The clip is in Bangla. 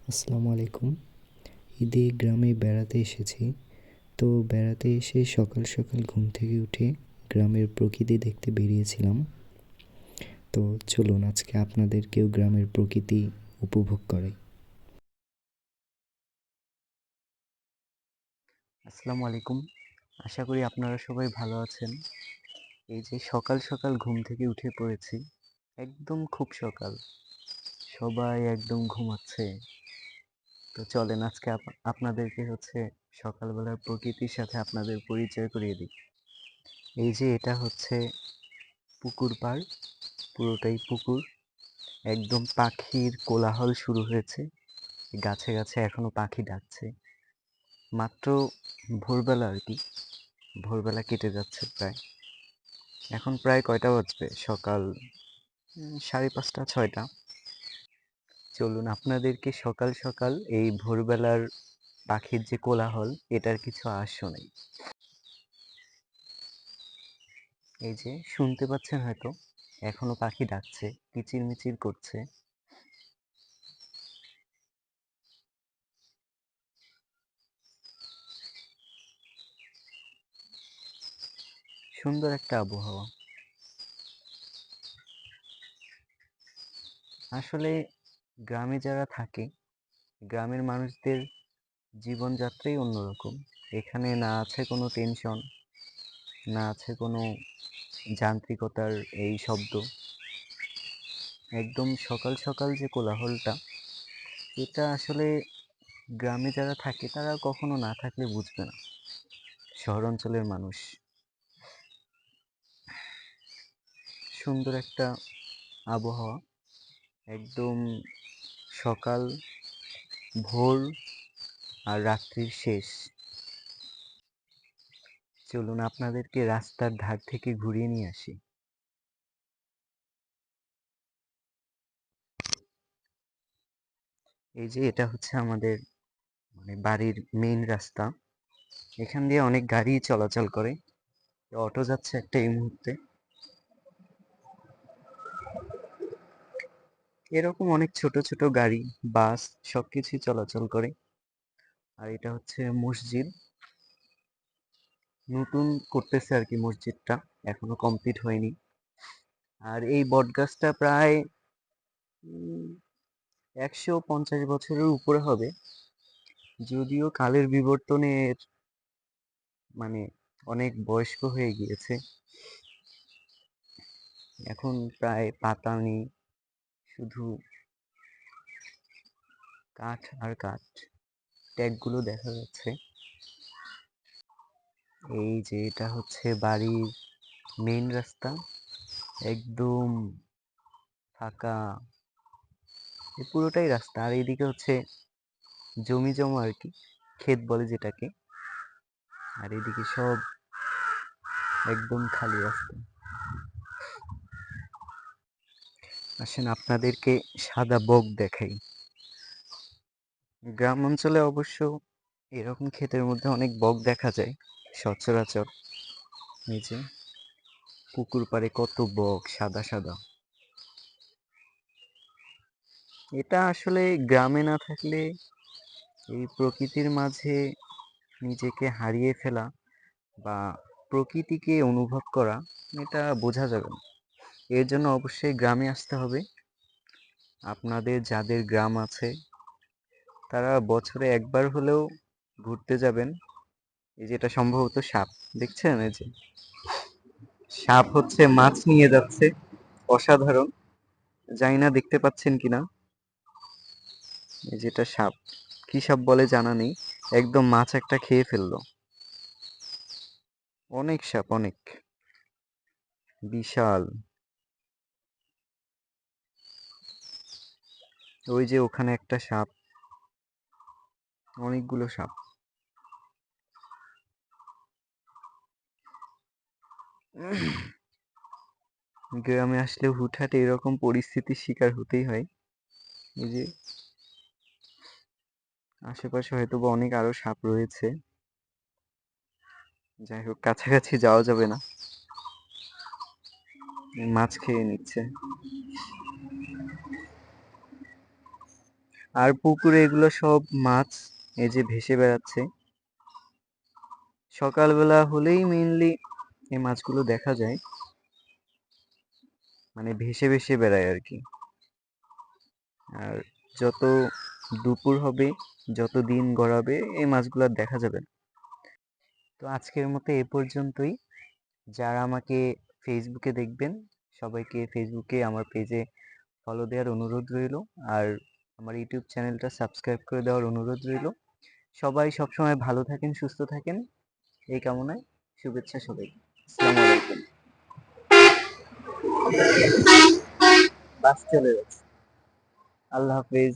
আসসালামু আলাইকুম। ঈদে গ্রামে বেড়াতে এসেছি। তো বেড়াতে এসে সকাল সকাল ঘুম থেকে উঠে গ্রামের প্রকৃতি দেখতে বেরিয়েছিলাম। তো চলুন আজকে আপনাদেরকেও গ্রামের প্রকৃতি উপভোগ করাই। আসসালামু আলাইকুম। আশা করি আপনারা সবাই ভালো আছেন। এই যে সকাল সকাল ঘুম থেকে উঠে পড়েছি, একদম খুব সকাল, সবাই একদম ঘুমাচ্ছে। তো চলেন আজকে আপনাদেরকে সকালবেলার প্রকৃতির সাথে আপনাদের পরিচয় করিয়ে দিই। এই যে এটা হচ্ছে পুকুর পাড়, পুরোটাই পুকুর। একদম পাখির কোলাহল শুরু হয়েছে, গাছে গাছে এখনো পাখি ডাকছে। মাত্র ভোরবেলা আর কি, ভোরবেলা কেটে যাচ্ছে প্রায়। এখন প্রায় কয়টা বাজবে? সকাল 5:30 6টা। চলুন আপনাদেরকে সকাল সকাল এই ভোরবেলার পাখির যে কোলাহল এটার কিছু আওয়াজ শোনাই। এই যে শুনতে পাচ্ছেন হয়তো, এখনো পাখি ডাকছে, কিচিরমিচির করছে। সুন্দর একটা আবহাওয়া। আসলে গ্রামে যারা থাকে, গ্রামের মানুষদের জীবনযাত্রাই অন্যরকম। এখানে না আছে কোনো টেনশন, না আছে কোনো যান্ত্রিকতার এই শব্দ। একদম সকাল সকাল যে কোলাহলটা, এটা আসলে গ্রামে যারা থাকে তারা কখনো না থাকলে বুঝবে না, শহর অঞ্চলের মানুষ। সুন্দর একটা আবহাওয়া, একদম সকাল, ভোর আর রাত্রির শেষ। চলুন আপনাদেরকে রাস্তার ধার থেকে ঘুরিয়ে নিয়ে আসি। এই যে এটা হচ্ছে আমাদের বাড়ির মেইন রাস্তা। এখান দিয়ে অনেক গাড়ি চলাচল করে। অটো যাচ্ছে একটা এই মুহূর্তে। এরকম অনেক ছোট ছোট গাড়ি, বাস সবকিছুই চলাচল করে। আর এটা হচ্ছে মসজিদ, নতুন করতেছে আর কি মসজিদটা, এখনো কমপ্লিট হয়নি। আর এই বটগাছটা প্রায় 150 বছরের উপরে হবে, যদিও কালের বিবর্তনে এর অনেক বয়স্ক হয়ে গিয়েছে। এখন প্রায় পাতা নেই, শুধু কাঠ আর কাঠ, ট্যাগগুলো দেখা যাচ্ছে। এই যে এটা হচ্ছে বাড়ির মেইন রাস্তা, একদম ফাঁকা, এই পুরোটাই রাস্তা। আর এইদিকে হচ্ছে জমি জমা আর কি, ক্ষেত বলে যেটাকে। আর এদিকে সব একদম খালি রাস্তা। আসেন আপনাদেরকে সাদা বক দেখাই। গ্রাম অঞ্চলে অবশ্য এরকম ক্ষেতের মধ্যে অনেক বক দেখা যায় সচরাচর। এই যে পুকুর পাড়ে কত বক, সাদা সাদা। এটা আসলে গ্রামে না থাকলে এই প্রকৃতির মাঝে নিজেকে হারিয়ে ফেলা বা প্রকৃতিকে অনুভব করা, এটা বোঝা যাবে না। এর জন্য অবশ্যই গ্রামে আসতে হবে। আপনাদের যাদের গ্রাম আছে তারা বছরে একবার হলেও ঘুরতে যাবেন। এই যে এটা সম্ভবত সাপ, দেখছেন? এই যে সাপ হচ্ছে মাছ নিয়ে যাচ্ছে, অসাধারণ। জানি না দেখতে পাচ্ছেন কিনা। এই যেটা সাপ, কি সাপ বলে জানা নেই, একদম মাছ একটা খেয়ে ফেললো। অনেক সাপ, অনেক বিশাল। ওই যে ওখানে একটা সাপ, অনেকগুলো সাপ। গ্রামে আসলে হুটহাট এরকম পরিস্থিতির শিকার হতেই হয়। এই যে আশেপাশে হয়তো বা অনেক আরো সাপ রয়েছে, যাই হোক কাছাকাছি যাওয়া যাবে না, মাছ খেয়ে নিচ্ছে। আর পুকুরে এগুলো সব মাছ এই যে ভেসে বেড়াচ্ছে। সকালবেলা হলেই মেইনলি এই মাছগুলো দেখা যায়, মানে ভেসে ভেসে বেড়ায় আর কি। আর যত দুপুর হবে, যত দিন গড়াবে, এই মাছগুলো আর দেখা যাবে না। তো আজকের মতো এ পর্যন্তই। যারা আমাকে ফেসবুকে দেখবেন, সবাইকে ফেসবুকে আমার পেজে ফলো দেওয়ার অনুরোধ রইল, আর আমার ইউটিউব চ্যানেলটা সাবস্ক্রাইব করে দেওয়ার অনুরোধ রইল। সবাই সবসময় ভালো থাকেন, সুস্থ থাকেন, এই কামনায় শুভেচ্ছা সবাইকে। আসসালামু আলাইকুম। বাস চলে যাচ্ছে। আল্লাহ হাফেজ।